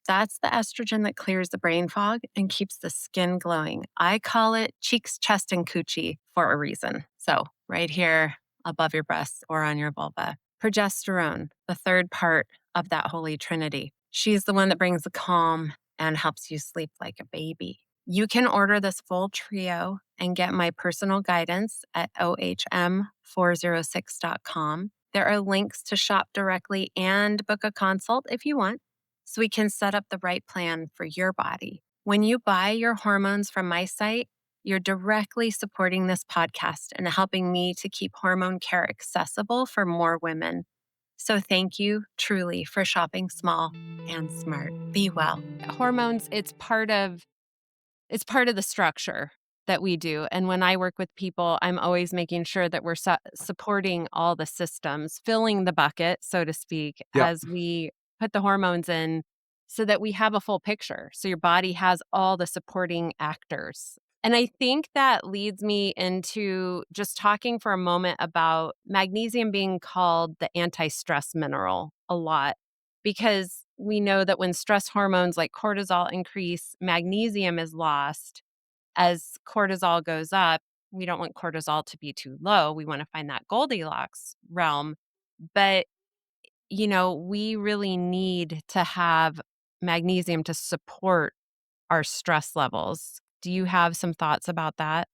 Speaker 2: That's the estrogen that clears the brain fog and keeps the skin glowing. I call it cheeks, chest, and coochie for a reason. So, right here above your breasts or on your vulva. Progesterone, the third part of that holy trinity. She's the one that brings the calm and helps you sleep like a baby. You can order this full trio and get my personal guidance at ohm406.com. There are links to shop directly and book a consult if you want, so we can set up the right plan for your body. When you buy your hormones from my site, you're directly supporting this podcast and helping me to keep hormone care accessible for more women. So thank you truly for shopping small and smart. Be well. Hormones, it's part of the structure that we do. And when I work with people, I'm always making sure that we're supporting all the systems, filling the bucket, so to speak,
Speaker 1: Yep.
Speaker 2: as we put the hormones in so that we have a full picture. So your body has all the supporting actors. And I think that leads me into just talking for a moment about magnesium being called the anti stress mineral a lot, because we know that when stress hormones like cortisol increase, magnesium is lost. As cortisol goes up, we don't want cortisol to be too low. We want to find that Goldilocks realm. But, we really need to have magnesium to support our stress levels. Do you have some thoughts about that?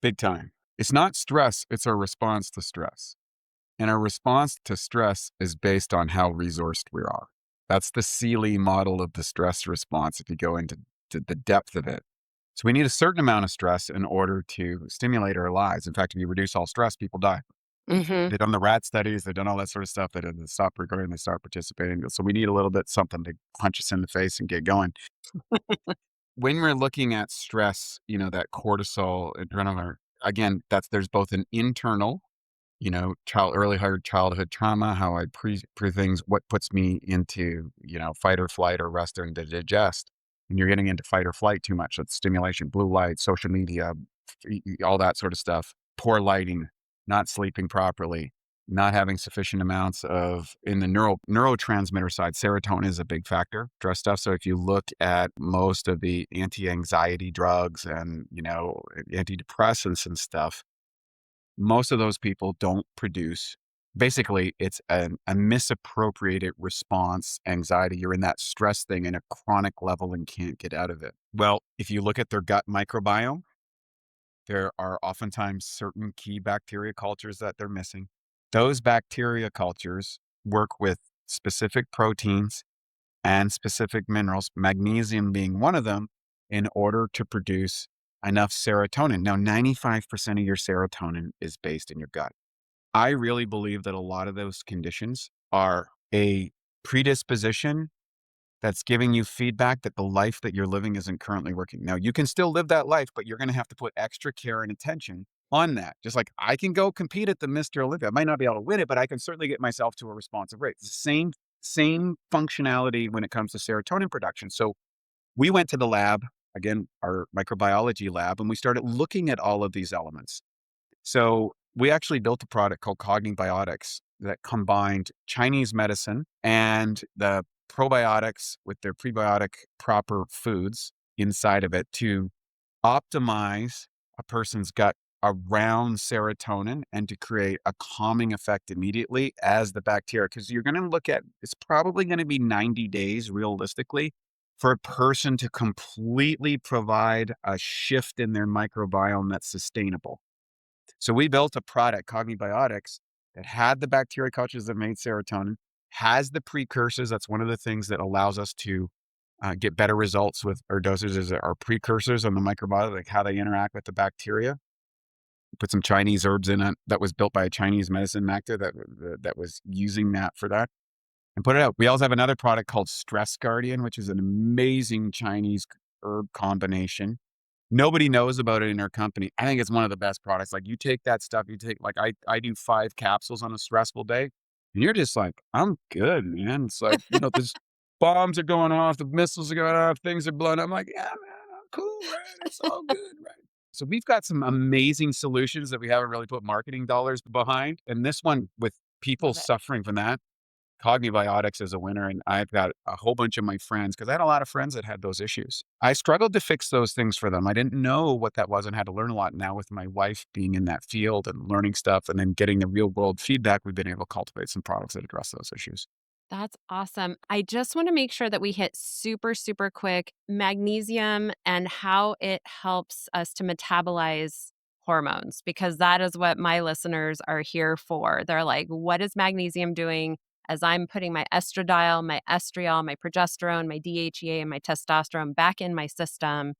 Speaker 1: Big time. It's not stress, it's our response to stress. And our response to stress is based on how resourced we are. That's the Seeley model of the stress response if you go into the depth of it. So we need a certain amount of stress in order to stimulate our lives. In fact, if you reduce all stress, people die.
Speaker 2: Mhm.
Speaker 1: They've done the rat studies, they've done all that sort of stuff. They stop recording, they start participating. So we need a little bit something to punch us in the face and get going. When we're looking at stress, that cortisol, adrenaline, again, there's both an internal, childhood trauma, how I pre things, what puts me into, fight or flight or rest and to digest. And you're getting into fight or flight too much. That's stimulation, blue light, social media, all that sort of stuff. Poor lighting, not sleeping properly, not having sufficient amounts of in the neurotransmitter side. Serotonin is a big factor, stress stuff. So if you look at most of the anti-anxiety drugs and antidepressants and stuff, most of those people don't produce. Basically, it's a misappropriated response, anxiety. You're in that stress thing in a chronic level and can't get out of it. Well, if you look at their gut microbiome, there are oftentimes certain key bacteria cultures that they're missing. Those bacteria cultures work with specific proteins and specific minerals, magnesium being one of them, in order to produce enough serotonin. Now, 95% of your serotonin is based in your gut. I really believe that a lot of those conditions are a predisposition that's giving you feedback that the life that you're living isn't currently working. Now, you can still live that life, but you're going to have to put extra care and attention on that. Just like I can go compete at the Mr. Olympia. I might not be able to win it, but I can certainly get myself to a responsive rate. It's the same functionality when it comes to serotonin production. So we went to the lab, again, our microbiology lab, and we started looking at all of these elements. So we actually built a product called Cognibiotics that combined Chinese medicine and the probiotics with their prebiotic proper foods inside of it to optimize a person's gut around serotonin and to create a calming effect immediately as the bacteria. Because you're going to look at, it's probably going to be 90 days realistically for a person to completely provide a shift in their microbiome that's sustainable. So we built a product, Cognibiotics, that had the bacteria cultures that made serotonin, has the precursors. That's one of the things that allows us to get better results with our dosages, are precursors on the microbiome, like how they interact with the bacteria. Put some Chinese herbs in it that was built by a Chinese medicine actor that was using that for that and put it out. We also have another product called Stress Guardian, which is an amazing Chinese herb combination. Nobody knows about it in our company. I think it's one of the best products. Like you take that stuff, you take like I do 5 capsules on a stressful day, and you're just like, I'm good, man. It's like, this bombs are going off, the missiles are going off, things are blowing up. I'm like, yeah, man, I'm cool, right? It's all good, right? So we've got some amazing solutions that we haven't really put marketing dollars behind. And this one with people
Speaker 2: Love it.
Speaker 1: suffering from that, Cognibiotics is a winner, and I've got a whole bunch of my friends because I had a lot of friends that had those issues. I struggled to fix those things for them. I didn't know what that was and had to learn a lot. Now with my wife being in that field and learning stuff and then getting the real world feedback, we've been able to cultivate some products that address those issues.
Speaker 2: That's awesome. I just want to make sure that we hit super, super quick magnesium and how it helps us to metabolize hormones, because that is what my listeners are here for. They're like, what is magnesium doing as I'm putting my estradiol, my estriol, my progesterone, my DHEA, and my testosterone back in my system?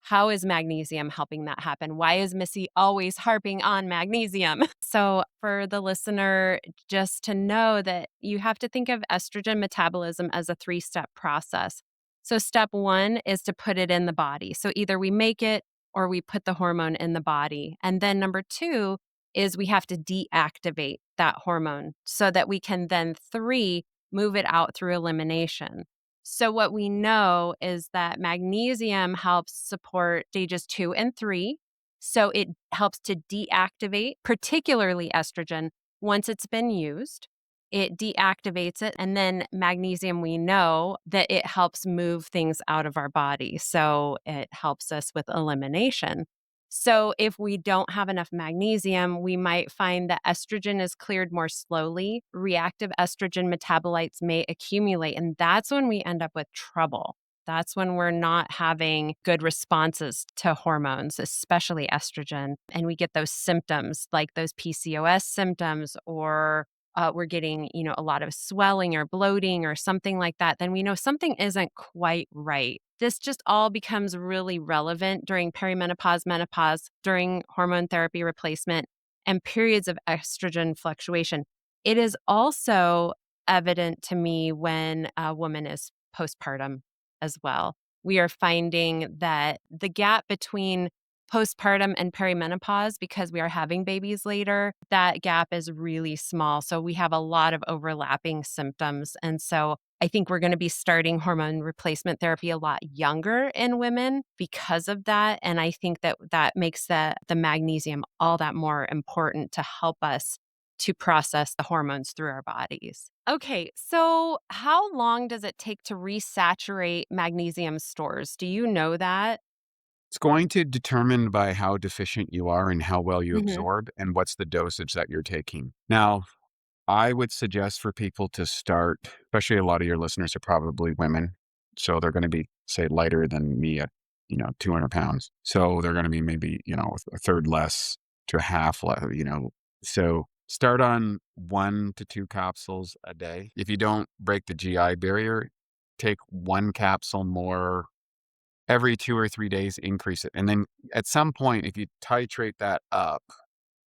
Speaker 2: How is magnesium helping that happen? Why is Missy always harping on magnesium? So, for the listener, just to know that you have to think of estrogen metabolism as a 3-step process. So, step 1 is to put it in the body. So, either we make it or we put the hormone in the body. And then number 2 is we have to deactivate that hormone so that we can then 3 move it out through elimination. So, what we know is that magnesium helps support stages 2 and 3. So, it helps to deactivate, particularly estrogen, once it's been used. it deactivates it. And then magnesium, we know that it helps move things out of our body. So it helps us with elimination. So if we don't have enough magnesium, we might find that estrogen is cleared more slowly. Reactive estrogen metabolites may accumulate, and that's when we end up with trouble. That's when we're not having good responses to hormones, especially estrogen. And we get those symptoms like those PCOS symptoms, or we're getting, a lot of swelling or bloating or something like that. Then we know something isn't quite right. This just all becomes really relevant during perimenopause, menopause, during hormone therapy replacement, and periods of estrogen fluctuation. It is also evident to me when a woman is postpartum as well. We are finding that the gap between postpartum and perimenopause, because we are having babies later, that gap is really small. So we have a lot of overlapping symptoms. And so I think we're going to be starting hormone replacement therapy a lot younger in women because of that. And I think that that makes the magnesium all that more important to help us to process the hormones through our bodies. Okay, so how long does it take to resaturate magnesium stores? Do you know that?
Speaker 1: It's going to determine by how deficient you are and how well you
Speaker 2: Mhm.
Speaker 1: absorb and what's the dosage that you're taking. Now, I would suggest for people to start, especially a lot of your listeners are probably women. So they're going to be, say, lighter than me at, 200 pounds. So they're going to be maybe, a third less to a half less, So start on 1 to 2 capsules a day. If you don't break the GI barrier, take 1 capsule more every 2 or 3 days, increase it. And then at some point, if you titrate that up,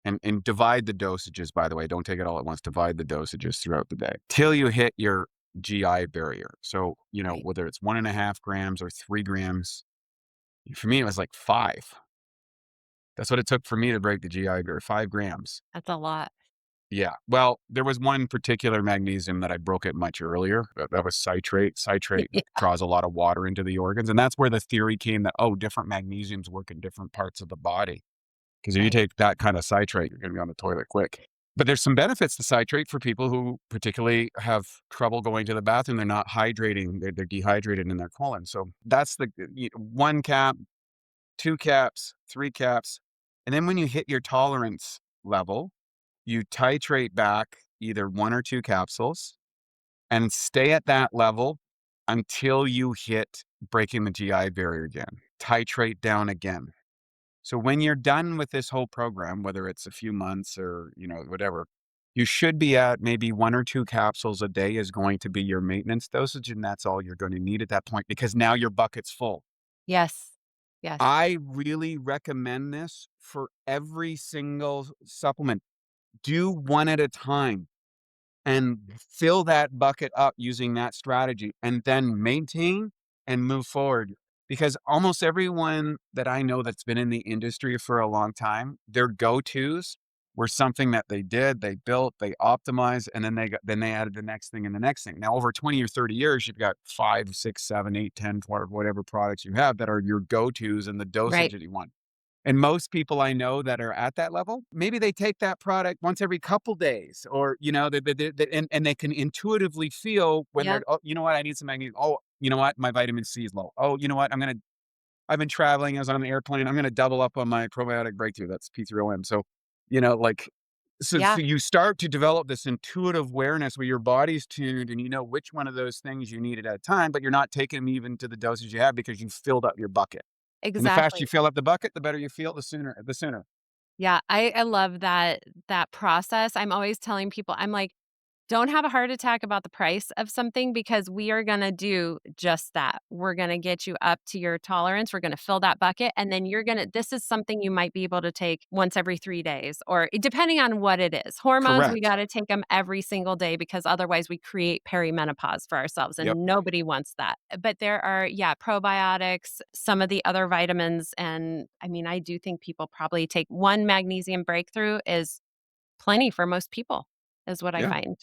Speaker 1: and divide the dosages, by the way, don't take it all at once, divide the dosages throughout the day till you hit your GI barrier. So,
Speaker 2: Right.
Speaker 1: whether it's 1.5 grams or 3 grams, for me, it was like 5. That's what it took for me to break the GI barrier, 5 grams.
Speaker 2: That's a lot.
Speaker 1: Yeah. Well, there was one particular magnesium that I broke it much earlier. That was citrate. Citrate
Speaker 2: Yeah,
Speaker 1: draws a lot of water into the organs. And that's where the theory came that, oh, different magnesiums work in different parts of the body. Because if you
Speaker 2: right.
Speaker 1: take that kind of citrate, you're going to be on the toilet quick. But there's some benefits to citrate for people who particularly have trouble going to the bathroom. They're not hydrating. They're dehydrated in their colon. So that's the 1 cap, 2 caps, 3 caps. And then when you hit your tolerance level, you titrate back either 1 or 2 capsules and stay at that level until you hit breaking the GI barrier again. Titrate down again. So when you're done with this whole program, whether it's a few months or, whatever, you should be at maybe 1 or 2 capsules a day is going to be your maintenance dosage. And that's all you're going to need at that point because now your bucket's full.
Speaker 2: Yes. Yes.
Speaker 1: I really recommend this for every single supplement. Do one at a time and fill that bucket up using that strategy and then maintain and move forward. Because almost everyone that I know that's been in the industry for a long time, their go-tos were something that they did, they built, they optimized, and then they added the next thing and the next thing. Now, over 20 or 30 years, you've got 5, 6, 7, 8, 10, 12, whatever products you have that are your go-tos and the dosage
Speaker 2: Right.
Speaker 1: that you want. And most people I know that are at that level, maybe they take that product once every couple days or, and they can intuitively feel when they're,
Speaker 2: Yep.
Speaker 1: oh, you know what, I need some magnesium. Oh, you know what, my vitamin C is low. Oh, you know what, I've been traveling, I was on an airplane. I'm going to double up on my probiotic breakthrough. That's P3OM. So, like, so
Speaker 2: Yeah.
Speaker 1: you start to develop this intuitive awareness where your body's tuned and you know which one of those things you need at a time, but you're not taking them even to the dosage you have because you filled up your bucket. And the faster you
Speaker 2: Exactly.
Speaker 1: fill up the bucket, the better you feel, the sooner.
Speaker 2: Yeah, I love that process. I'm always telling people, I'm like, don't have a heart attack about the price of something because we are going to do just that. We're going to get you up to your tolerance. We're going to fill that bucket. And then this is something you might be able to take once every 3 days or depending on what it is. Hormones, we
Speaker 1: Correct.
Speaker 2: got to take them every single day because otherwise we create perimenopause for ourselves
Speaker 1: Yep.
Speaker 2: and nobody wants that. But there are, yeah, probiotics, some of the other vitamins. And I mean, I do think people probably take one magnesium breakthrough is plenty for most people, is what I
Speaker 1: Yeah.
Speaker 2: find.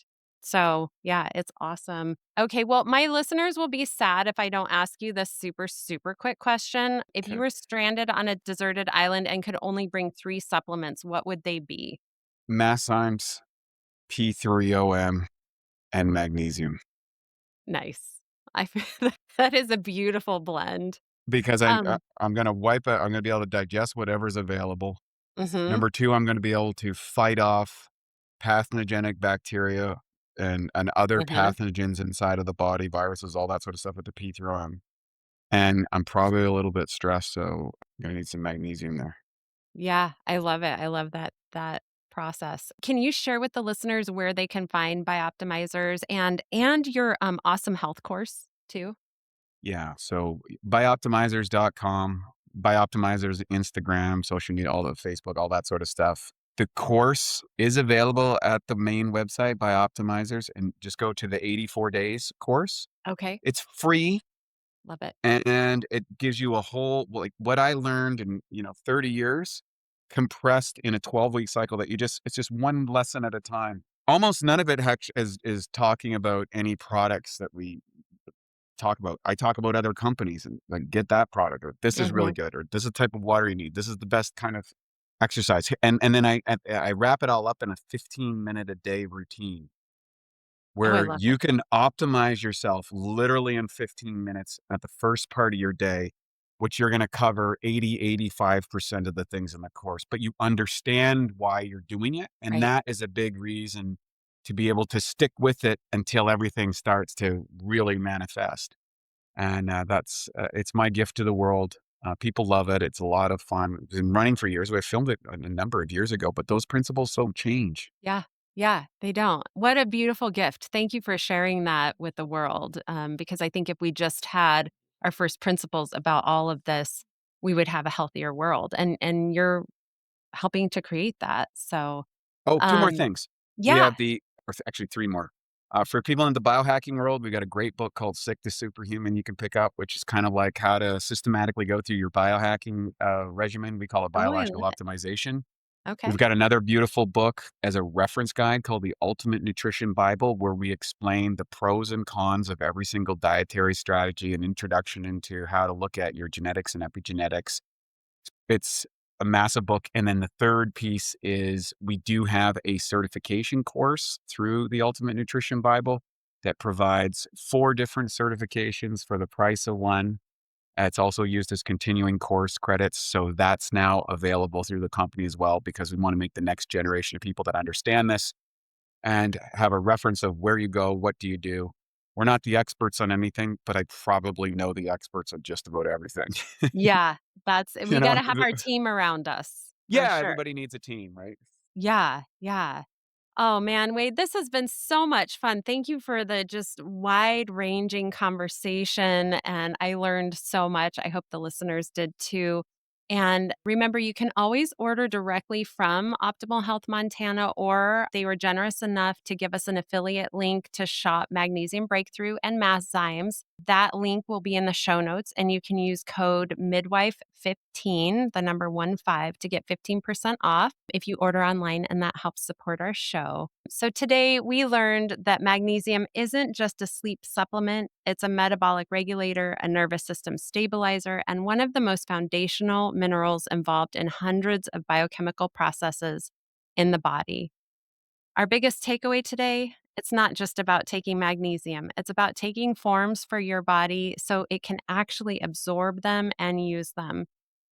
Speaker 2: So, yeah, it's awesome. Okay, well, my listeners will be sad if I don't ask you this super, super quick question. If you
Speaker 1: Okay.
Speaker 2: were stranded on a deserted island and could only bring 3 supplements, what would they be?
Speaker 1: Masszymes, P3OM. and magnesium
Speaker 2: Nice. I feel that is a beautiful blend.
Speaker 1: because
Speaker 2: Um,
Speaker 1: I'm gonna wipe out I'm gonna be able to digest whatever's available.
Speaker 2: mhm,
Speaker 1: Number 2, I'm gonna be able to fight off pathogenic bacteria and other
Speaker 2: mhm.
Speaker 1: pathogens inside of the body, viruses, all that sort of stuff with the pee through 'em. And I'm probably a little bit stressed, so I'm gonna need some magnesium there.
Speaker 2: Yeah, I love it. I love that process. Can you share with the listeners where they can find Bioptimizers and your, awesome health course too?
Speaker 1: Yeah, so bioptimizers.com, Bioptimizers Instagram, social media, all the Facebook, all that sort of stuff. The course is available at the main website, Bioptimizers, and just go to the 84 days course.
Speaker 2: Okay,
Speaker 1: It's free
Speaker 2: love it.
Speaker 1: and it gives you a whole like what I learned in, 30 years compressed in a 12-week cycle that it's just one lesson at a time. Almost none of it is talking about any products that we talk about. I talk about other companies and like get that product or this is really
Speaker 2: Mhm.
Speaker 1: good or this is the type of water you need. This is the best kind of exercise. And then I wrap it all up in a 15-minute a day routine
Speaker 2: Oh, I
Speaker 1: where
Speaker 2: love it.
Speaker 1: you can optimize yourself literally in 15 minutes at the first part of your day, which you're going to cover 85% of the things in the course, but you understand why you're doing it. And
Speaker 2: Right.
Speaker 1: that is a big reason to be able to stick with it until everything starts to really manifest. And it's my gift to the world. People love it. It's a lot of fun. It's been running for years. We filmed it a number of years ago, but those principles don't change.
Speaker 2: Yeah. Yeah, they don't. What a beautiful gift. Thank you for sharing that with the world, because I think if we just had our first principles about all of this, we would have a healthier world, and you're helping to create that. So,
Speaker 1: Oh, 2 more
Speaker 2: um,
Speaker 1: things. We
Speaker 2: yeah.
Speaker 1: have actually 3 more. For people in the biohacking world, we got a great book called Sick to Superhuman you can pick up, which is kind of like how to systematically go through your biohacking, regimen. We call it
Speaker 2: Oh, I
Speaker 1: biological
Speaker 2: love it.
Speaker 1: optimization. We've
Speaker 2: Okay.
Speaker 1: got another beautiful book as a reference guide called The Ultimate Nutrition Bible, where we explain the pros and cons of every single dietary strategy and introduction into how to look at your genetics and epigenetics. It's a massive book, and then the third piece is we do have a certification course through the Ultimate Nutrition Bible that provides 4 different certifications for the price of one. It's also used as continuing course credits, so that's now available through the company as well because we wanna make the next generation of people that understand this and have a reference of where you go, what do you do. We're not the experts on anything, but I probably know the experts on just about everything.
Speaker 2: Yeah, that's
Speaker 1: You
Speaker 2: we
Speaker 1: know?
Speaker 2: gotta have our team around us for
Speaker 1: Yeah,
Speaker 2: sure.
Speaker 1: everybody needs a team, right?
Speaker 2: Yeah, yeah. Oh man, Wade, this has been so much fun. Thank you for the just wide ranging conversation. And I learned so much. I hope the listeners did too. And remember, you can always order directly from Optimal Health Montana, or they were generous enough to give us an affiliate link to shop Magnesium Breakthrough and Masszymes. That link will be in the show notes, and you can use code midwife15, the number 15, to get 15% off if you order online, and that helps support our show. So today we learned that magnesium isn't just a sleep supplement, it's a metabolic regulator, a nervous system stabilizer, and one of the most foundational minerals involved in hundreds of biochemical processes in the body. Our biggest takeaway today, it's not just about taking magnesium. It's about taking forms for your body so it can actually absorb them and use them.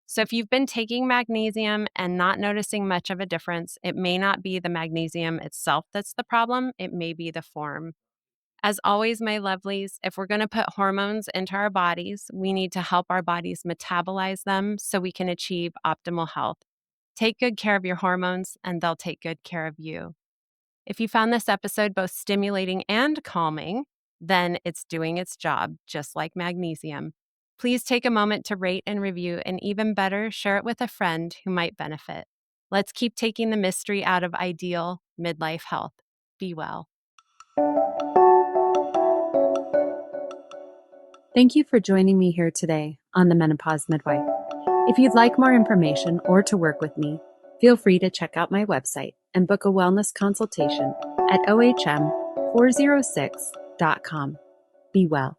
Speaker 2: So if you've been taking magnesium and not noticing much of a difference, it may not be the magnesium itself that's the problem, it may be the form. As always, my lovelies, if we're going to put hormones into our bodies, we need to help our bodies metabolize them so we can achieve optimal health. Take good care of your hormones, and they'll take good care of you. If you found this episode both stimulating and calming, then it's doing its job, just like magnesium. Please take a moment to rate and review, and even better, share it with a friend who might benefit. Let's keep taking the mystery out of ideal midlife health. Be well.
Speaker 3: Thank you for joining me here today on the Menopause Midwife. If you'd like more information or to work with me, feel free to check out my website and book a wellness consultation at ohm406.com. Be well.